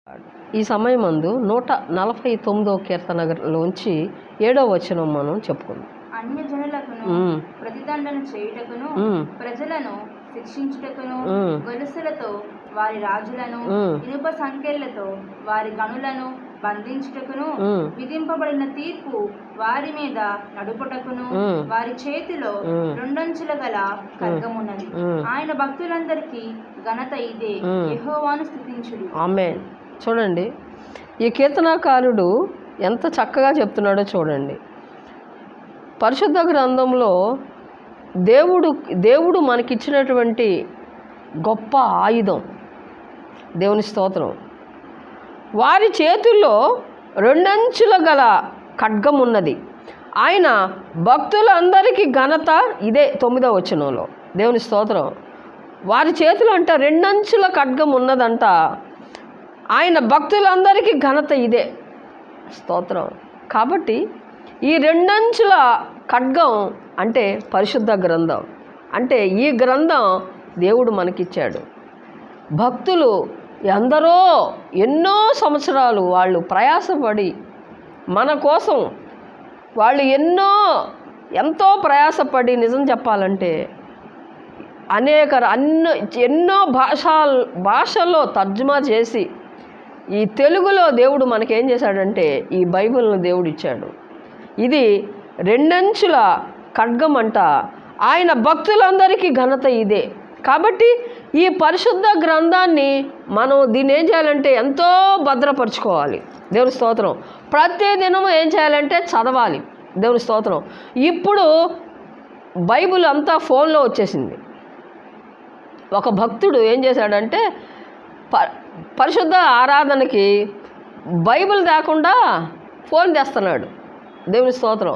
ఈ సమయమందు 149 కీర్తనలోంచి 7వ వచనం మనం చెప్పుకుందాం. అన్యజనులకును ప్రతిదండన చేయుటకును ప్రజలను శిక్షించుటకును గొలుసులతో వారి రాజులను ఇనుప సంకెళ్లతో వారి గనులను బంధించుటకును విధింపబడిన తీర్పు వారి మీద నడుపుటకును వారి చేతిలో రెండంచుల గల ఖడ్గమున్నది. ఆయన భక్తులందరికీ ఘనత ఇదే. యెహోవాను స్తుతించుడి. ఆమేన్. చూడండి, ఈ కీర్తనాకారుడు ఎంత చక్కగా చెప్తున్నాడో చూడండి. పరిశుద్ధ గ్రంథంలో దేవుడు మనకిచ్చినటువంటి గొప్ప ఆయుధం దేవుని స్తోత్రం. వారి చేతుల్లో రెండంచుల గల ఖడ్గం ఉన్నది. ఆయన భక్తులందరికీ ఘనత ఇదే. 9వ వచనంలో దేవుని స్తోత్రం. వారి చేతులు అంట రెండంచుల ఖడ్గం ఉన్నదంట. ఆయన భక్తులందరికీ ఘనత ఇదే. స్తోత్రం. కాబట్టి ఈ రెండంచుల ఖడ్గం అంటే పరిశుద్ధ గ్రంథం. అంటే ఈ గ్రంథం దేవుడు మనకిచ్చాడు. భక్తులు ఎందరో ఎన్నో సంవత్సరాలు వాళ్ళు ప్రయాసపడి మన కోసం వాళ్ళు ఎంతో ప్రయాసపడి, నిజం చెప్పాలంటే ఎన్నో భాషల్లో తర్జుమా చేసి ఈ తెలుగులో దేవుడు మనకేం చేశాడంటే ఈ బైబిల్ను దేవుడు ఇచ్చాడు. ఇది రెండంచుల ఖడ్గం అంట. ఆయన భక్తులందరికీ ఘనత ఇదే. కాబట్టి ఈ పరిశుద్ధ గ్రంథాన్ని మనం దీన్ని ఏం చేయాలంటే ఎంతో భద్రపరచుకోవాలి. దేవుని స్తోత్రం. ప్రతి దినము ఏం చేయాలంటే చదవాలి. దేవుని స్తోత్రం. ఇప్పుడు బైబిల్ అంతా ఫోన్లో వచ్చేసింది. ఒక భక్తుడు ఏం చేశాడంటే పరిశుద్ధ ఆరాధనకి బైబిల్ లేకుండా ఫోన్ తెస్తున్నాడు. దేవుని స్తోత్రం.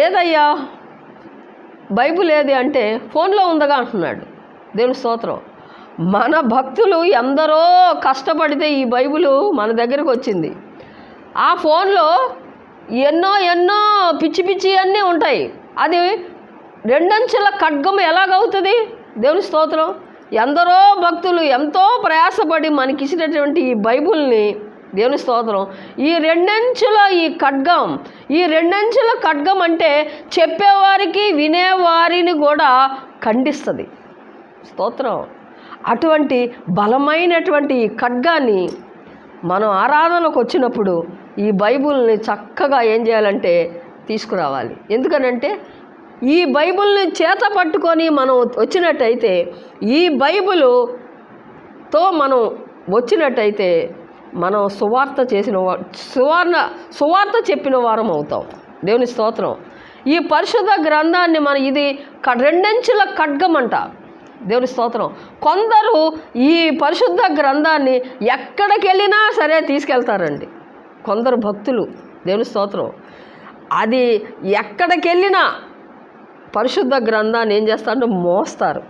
ఏదయ్యా బైబిల్ ఏది అంటే ఫోన్లో ఉందగా అంటున్నాడు. దేవుని స్తోత్రం. మన భక్తులు ఎందరో కష్టపడితే ఈ బైబిల్ మన దగ్గరకు వచ్చింది. ఆ ఫోన్లో ఎన్నో పిచ్చి అన్నీ ఉంటాయి. అది రెండంచెల ఖడ్గం ఎలాగవుతుంది? దేవుని స్తోత్రం. ఎందరో భక్తులు ఎంతో ప్రయాసపడి మనకిచ్చినటువంటి ఈ బైబిల్ని, దేవుని స్తోత్రం, ఈ రెండంచెల ఖడ్గం అంటే చెప్పేవారికి వినేవారిని కూడా ఖండిస్తుంది. స్తోత్రం. అటువంటి బలమైనటువంటి ఈ ఖడ్గాన్ని మనం ఆరాధనకు వచ్చినప్పుడు ఈ బైబిల్ని చక్కగా ఏం చేయాలంటే తీసుకురావాలి. ఎందుకనంటే ఈ బైబిల్ని చేత పట్టుకొని మనం వచ్చినట్టయితే, ఈ బైబిల్తో మనం వచ్చినట్టయితే మనం సువార్త చెప్పిన వారం అవుతాం. దేవుని స్తోత్రం. ఈ పరిశుద్ధ గ్రంథాన్ని ఇది రెండంచెల ఖడ్గం అంట. దేవుని స్తోత్రం. కొందరు ఈ పరిశుద్ధ గ్రంథాన్ని ఎక్కడికి వెళ్ళినా సరే తీసుకెళ్తారండి. కొందరు భక్తులు, దేవుని స్తోత్రం, అది ఎక్కడికి వెళ్ళినా పరిశుద్ధ గ్రంథాన్ని ఏం చేస్తారంటే మోస్తారు.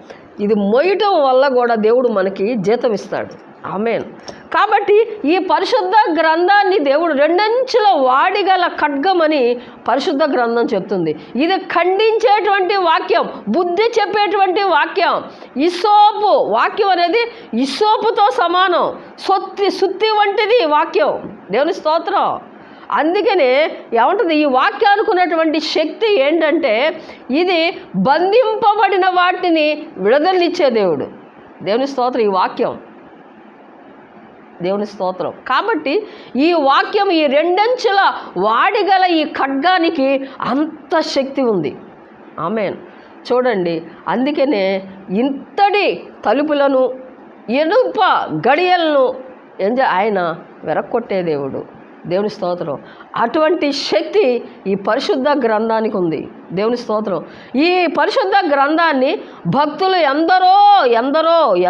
ఇది మోయటం వల్ల కూడా దేవుడు మనకి జీతం ఇస్తాడు. ఆమేన్. కాబట్టి ఈ పరిశుద్ధ గ్రంథాన్ని దేవుడు రెండంచెల వాడిగల ఖడ్గమని పరిశుద్ధ గ్రంథం చెప్తుంది. ఇది ఖండించేటువంటి వాక్యం, బుద్ధి చెప్పేటువంటి వాక్యం. ఇస్సోపు వాక్యం అనేది ఇస్సోపుతో సమానం. సుత్తి వంటిది వాక్యం. దేవుని స్తోత్రం. అందుకనే ఏమంటుంది, ఈ వాక్యానికి ఉన్నటువంటి శక్తి ఏంటంటే ఇది బంధింపబడిన వాటిని విడుదలనిచ్చే దేవుడు. దేవుని స్తోత్రం. ఈ వాక్యం, దేవుని స్తోత్రం. కాబట్టి ఈ వాక్యం, ఈ రెండంచెల వాడిగల ఈ ఖడ్గానికి అంత శక్తి ఉంది. ఆమేన్. చూడండి, అందుకనే ఇంతటి తలుపులను, ఇనుప గడియలను ఆయన వెరక్కొట్టే దేవుడు. దేవుని స్తోత్రం. అటువంటి శక్తి ఈ పరిశుద్ధ గ్రంథానికి ఉంది. దేవుని స్తోత్రం. ఈ పరిశుద్ధ గ్రంథాన్ని భక్తులు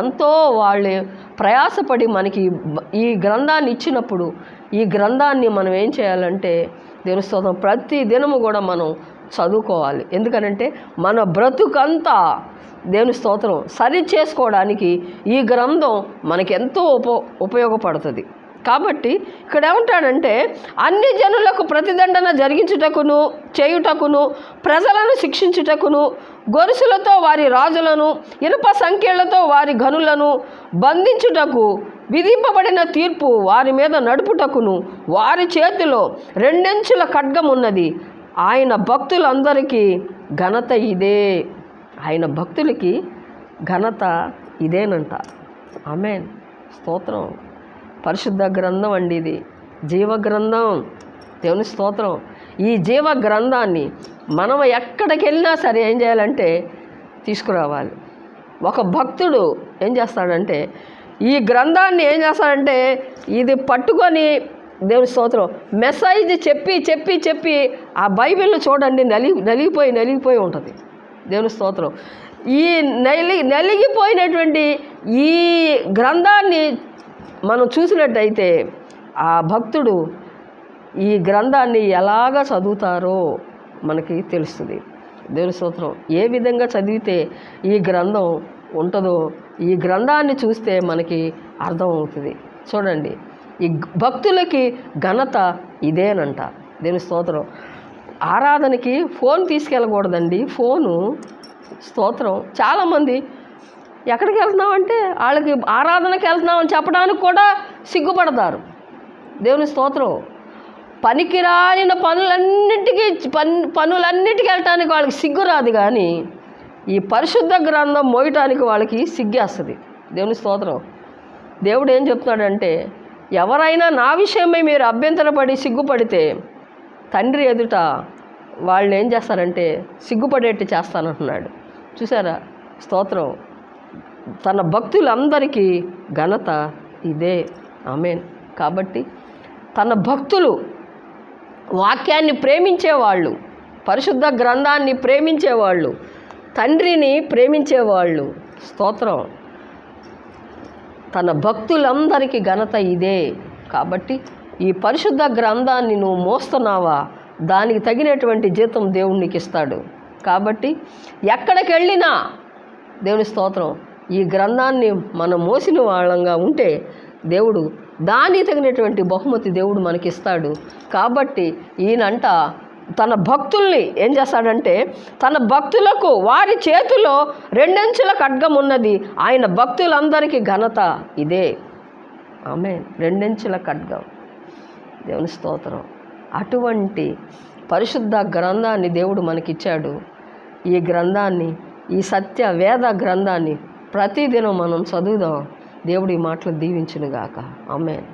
ఎంతో వాళ్ళు ప్రయాసపడి మనకి ఈ గ్రంథాన్ని ఇచ్చినప్పుడు ఈ గ్రంథాన్ని మనం ఏం చేయాలంటే, దేవుని స్తోత్రం, ప్రతి దినము కూడా మనం చదువుకోవాలి. ఎందుకనంటే మన బ్రతుకంతా, దేవుని స్తోత్రం, సరి చేసుకోవడానికి ఈ గ్రంథం మనకెంతో ఉపయోగపడుతుంది. కాబట్టి ఇక్కడ ఏమంటాడంటే అన్ని జనులకు ప్రతిదండన చేయుటకును ప్రజలను శిక్షించుటకును గొలుసులతో వారి రాజులను ఇనుప సంకెళ్లతో వారి గనులను బంధించుటకు విధింపబడిన తీర్పు వారి మీద నడుపుటకును వారి చేతిలో 2 అంచుల ఖడ్గం ఉన్నది. ఆయన భక్తులందరికీ ఘనత ఇదే. ఆయన భక్తులకి ఘనత ఇదేనంట. ఆమేన్, స్తోత్రం. పరిశుద్ధ గ్రంథం అండి ఇది, జీవ గ్రంథం. దేవుని స్తోత్రం. ఈ జీవ గ్రంథాన్ని మనం ఎక్కడికి వెళ్ళినా సరే ఏం చేయాలంటే తీసుకురావాలి. ఒక భక్తుడు ఏం చేస్తాడంటే ఈ గ్రంథాన్ని ఏం చేస్తాడంటే ఇది పట్టుకొని, దేవుని స్తోత్రం, మెసేజ్ చెప్పి చెప్పి చెప్పి ఆ బైబిల్ని చూడండి నలిగిపోయి ఉంటుంది. దేవుని స్తోత్రం. ఈ నలిగిపోయినటువంటి ఈ గ్రంథాన్ని మనం చూసినట్టయితే ఆ భక్తుడు ఈ గ్రంథాన్ని ఎలాగ చదువుతారో మనకి తెలుస్తుంది. దేవుని స్తోత్రం. ఏ విధంగా చదివితే ఈ గ్రంథం ఉంటుందో ఈ గ్రంథాన్ని చూస్తే మనకి అర్థమవుతుంది. చూడండి, ఈ భక్తులకి ఘనత ఇదేనంట. దేవుని స్తోత్రం. ఆరాధనకి ఫోన్ తీసుకెళ్ళకూడదండి. ఫోను, స్తోత్రం. చాలామంది ఎక్కడికి వెళ్తున్నామంటే వాళ్ళకి ఆరాధనకి వెళ్తున్నామని చెప్పడానికి కూడా సిగ్గుపడతారు. దేవుని స్తోత్రం. పనికిరాని పనులన్నిటికీ వెళ్ళటానికి వాళ్ళకి సిగ్గు రాదు, కానీ ఈ పరిశుద్ధ గ్రంథం మోయటానికి వాళ్ళకి సిగ్గేస్తుంది. దేవుని స్తోత్రం. దేవుడు ఏం చెప్తున్నాడంటే ఎవరైనా నా విషయమై మీరు అభ్యంతరపడి సిగ్గుపడితే తండ్రి ఎదుట వాళ్ళు ఏం చేస్తారంటే సిగ్గుపడేట్టు చేస్తానంటున్నాడు. చూసారా, స్తోత్రం. తన భక్తులందరికీ ఘనత ఇదే. ఆమేన్. కాబట్టి తన భక్తులు వాక్యాన్ని ప్రేమించేవాళ్ళు, పరిశుద్ధ గ్రంథాన్ని ప్రేమించేవాళ్ళు, తండ్రిని ప్రేమించేవాళ్ళు, స్తోత్రం, తన భక్తులందరికీ ఘనత ఇదే. కాబట్టి ఈ పరిశుద్ధ గ్రంథాన్ని నువ్వు మోస్తున్నావా, దానికి తగినటువంటి జీతం దేవుడు నీకు ఇస్తాడు. కాబట్టి ఎక్కడికి వెళ్ళినా దేవుని స్తోత్రం, ఈ గ్రంథాన్ని మనం మోసిన వాళ్ళంగా ఉంటే దేవుడు దానికి తగినటువంటి బహుమతి దేవుడు మనకిస్తాడు. కాబట్టి ఈయనంట తన భక్తుల్ని ఏం చేస్తాడంటే తన భక్తులకు వారి చేతిలో 2 అంచుల ఖడ్గం ఉన్నది. ఆయన భక్తులందరికీ ఘనత ఇదే. ఆమేన్. 2 అంచుల ఖడ్గం. దేవుని స్తోత్రం. అటువంటి పరిశుద్ధ గ్రంథాన్ని దేవుడు మనకిచ్చాడు. ఈ గ్రంథాన్ని, ఈ సత్య వేద గ్రంథాన్ని ప్రతిదినం మనం చదువుదాం. దేవుడి మాటలు దీవించునుగాక. ఆమేన్.